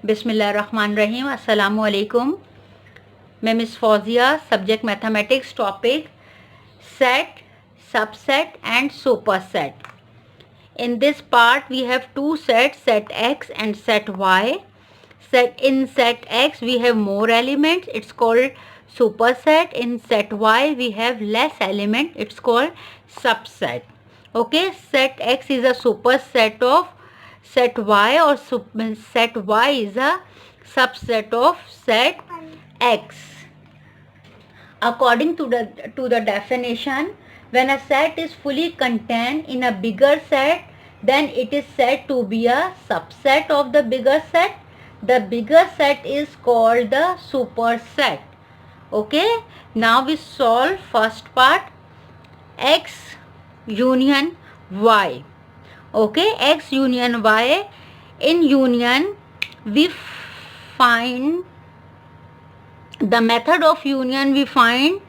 बिस्मिल्लाहिर्रहमानिर्रहीम। अस्सलामुअलैकुम। मैं miss Fauzia, subject mathematics, topic set, subset and superset. In this part we have two sets, set X and set Y. In set X we have more elements, it's called superset. In set Y we have less element, it's called subset. Okay, set X is a superset of set Y, or set Y is a subset of set X. According to the definition, when a set is fully contained in a bigger set, then it is said to be a subset of the bigger set. The bigger set is called the superset. Okay, now we solve first part, X union Y. Okay, X union Y. In union we find the method of union. We find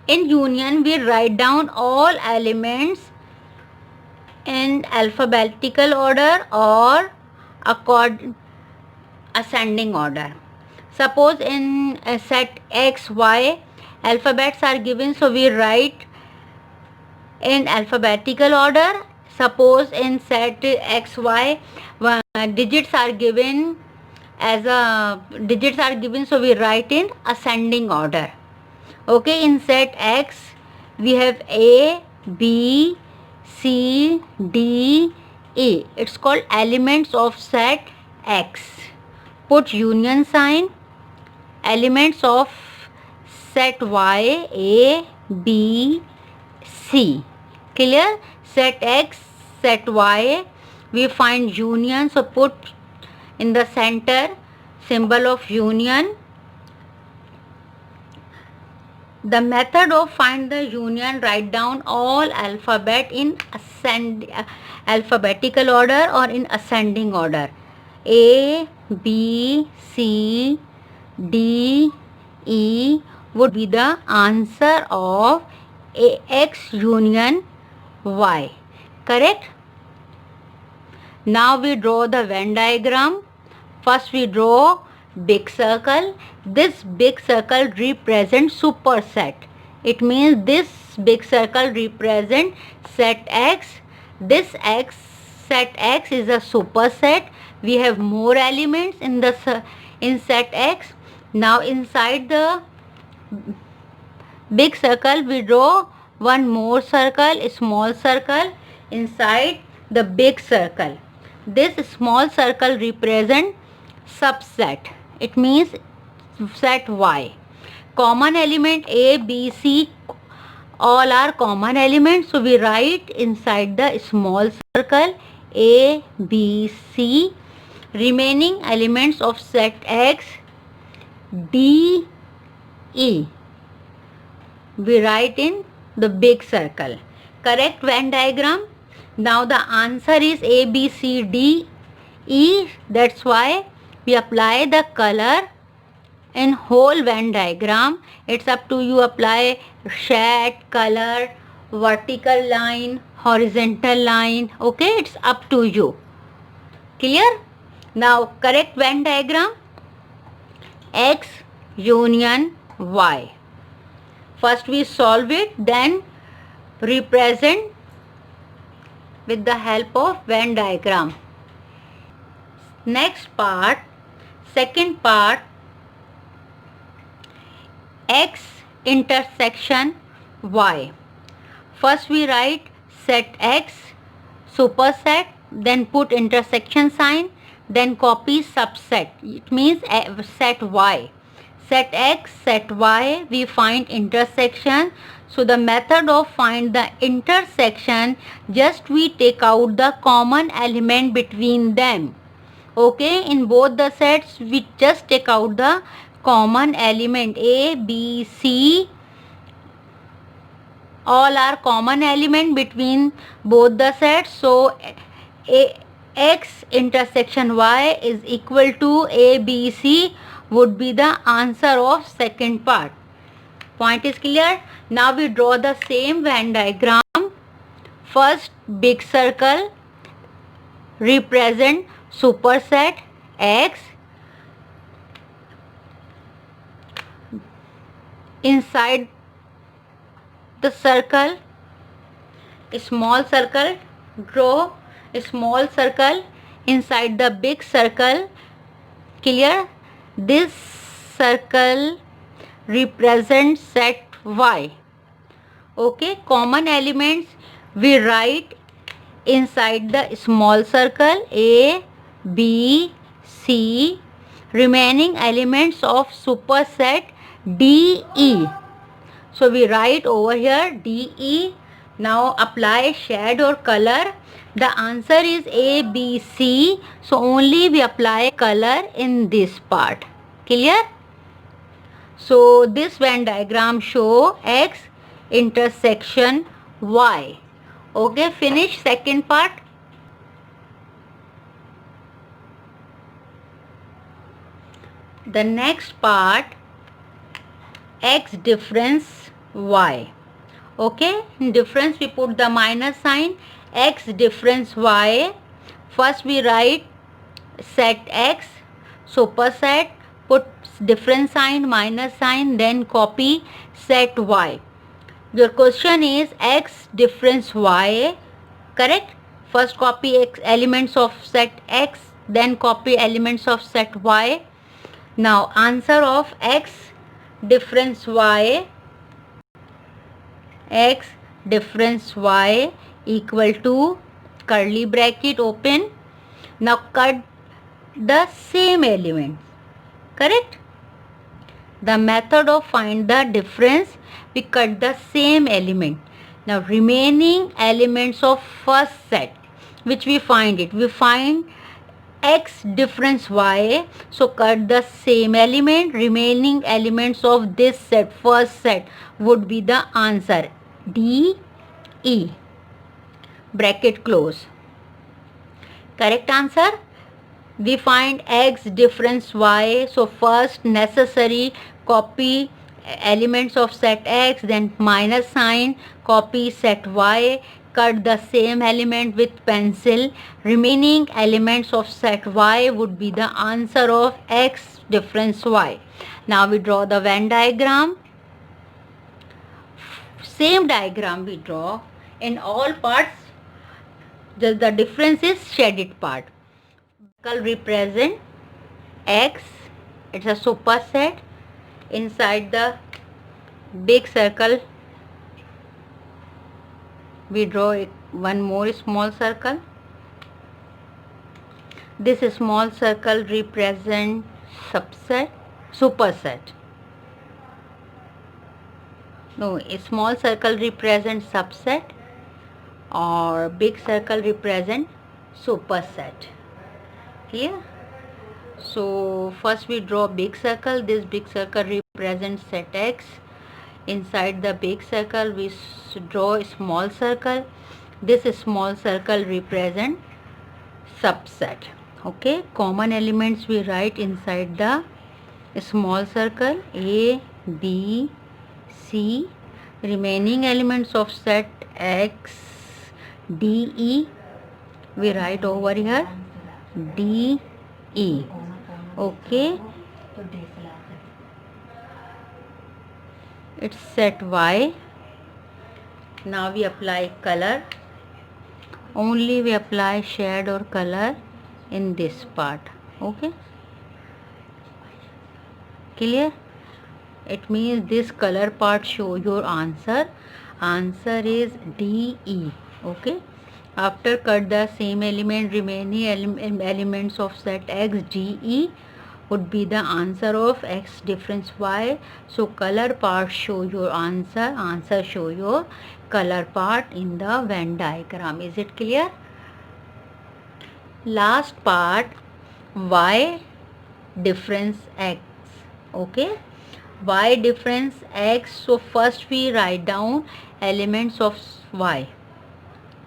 in union we write down all elements in alphabetical order or ascending order. Suppose in a set X, Y, alphabets are given, so we write in alphabetical order. Suppose in set X, Y, digits are given, so we write in ascending order. Okay, in set X we have A, B, C, D, E. It's called elements of set X. Put union sign. Elements of set Y, A, B, C. Clear? Set X, set Y, we find union, so put in the center symbol of union. The method of find the union, write down all alphabet in alphabetical order or in ascending order. A, B, C, D, E would be the answer of X union Y. Correct? Now we draw the Venn diagram. First we draw big circle. This big circle represents superset. It means this big circle represents set X. This set X is a superset. We have more elements in set X. Now inside the big circle we draw one more circle, a small circle inside the big circle. This small circle represents subset. It means set Y. Common element A, B, C, all are common elements, so we write inside the small circle A, B, C. Remaining elements of set X, D, E, we write in the big circle. Correct Venn diagram? Now the answer is A, B, C, D, E. That's why we apply the color in whole Venn diagram. It's up to you. Apply shade, color, vertical line, horizontal line. Okay, it's up to you. Clear? Now correct Venn diagram. X union Y. First we solve it, then represent with the help of Venn diagram. Next part, second part, X intersection Y. First we write set X, superset, then put intersection sign, then copy subset. It means set Y. Set X, set Y, we find intersection. So the method of find the intersection, just we take out the common element between them. Okay, in both the sets we just take out the common element. A, B, C, all are common element between both the sets. So X intersection Y is equal to A, B, C would be the answer of second part. Point is clear? Now we draw the same Venn diagram. First big circle, represent superset X. Inside the circle, a small circle, draw a small circle inside the big circle. Clear? This circle represents set Y. Okay, common elements we write inside the small circle A, B, C. Remaining elements of superset D, E. So we write over here D, E. Now apply shade or color. The answer is A, B, C. So only we apply color in this part. Clear? So this Venn diagram show X intersection Y. Okay, finish second part. The next part, X difference Y. Okay, in difference we put the minus sign. X difference Y. First we write set X, superset, put difference sign, minus sign, then copy set Y. Your question is X difference Y, correct? First copy X elements of set X, then copy elements of set Y. Now answer of X difference Y, X difference Y equal to curly bracket open. Now cut the same element, correct? The method of find the difference, we cut the same element. Now remaining elements of first set, which we find it, we find X difference Y. So cut the same element. Remaining elements of this set, first set, would be the answer D, E. Bracket close. Correct answer. We find X difference Y. So first necessary copy elements of set X, then minus sign, copy set Y, cut the same element with pencil. Remaining elements of set Y would be the answer of X difference Y. Now we draw the Venn diagram. Same diagram we draw in all parts, just the difference is shaded part. Circle represent X, it's a superset. Inside the big circle we draw one more small circle. This small circle represent subset, superset. No, a small circle represents subset or big circle represent superset. Clear? So first we draw big circle. This big circle represents set X. Inside the big circle we draw a small circle. This small circle represent subset. Okay, common elements we write inside the small circle A, B, C. Remaining elements of set X, D, E, we write over here D, E. Okay, it's set Y. Now we apply color. Only we apply shade or color in this part. Okay, clear? It means this color part show your answer. Answer is D, E. Okay, after cut the same element, remaining elements of set X, D, E would be the answer of X difference Y. So color part show your answer. Answer show your color part in the Venn diagram. Is it clear? Last part, Y difference X. Okay, Y difference X. So first we write down elements of Y.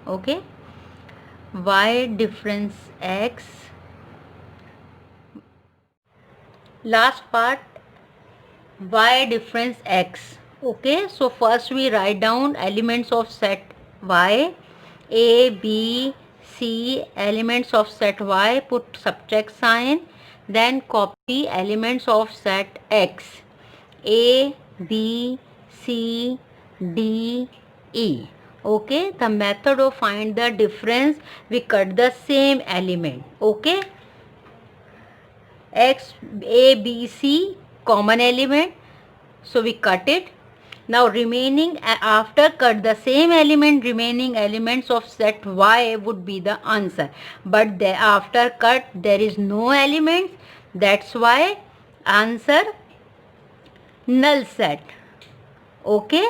Okay, Y difference X. Last part, Y difference X. Okay, so first we write down elements of set Y, A, B, see elements of set Y, put subtract sign, then copy elements of set X, A, B, C, D, E. Okay, the method of find the difference, we cut the same element. Okay, X, A, B, C, common element, so we cut it. Now remaining, after cut the same element, remaining elements of set Y would be the answer, but after cut there is no elements, that's why answer null set. Okay,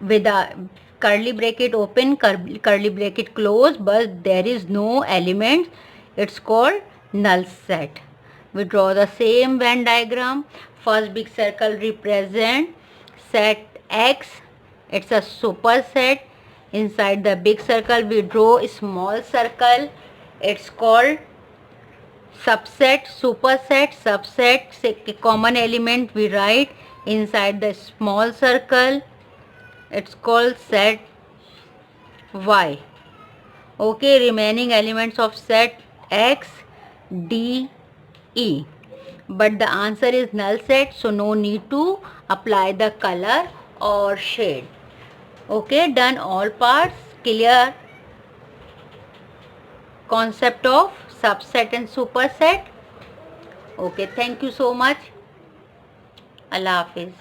with a curly bracket open, curly bracket close, but there is no element, it's called null set. We draw the same Venn diagram. First big circle represent set X, it's a superset. Inside the big circle we draw a small circle, it's called subset. Superset, subset, say common element we write inside the small circle, it's called set Y. Okay, remaining elements of set X, D, E, but the answer is null set, so no need to apply the color or shade. Okay, done all parts. Clear concept of subset and superset. Okay, thank you so much. Allah Hafiz.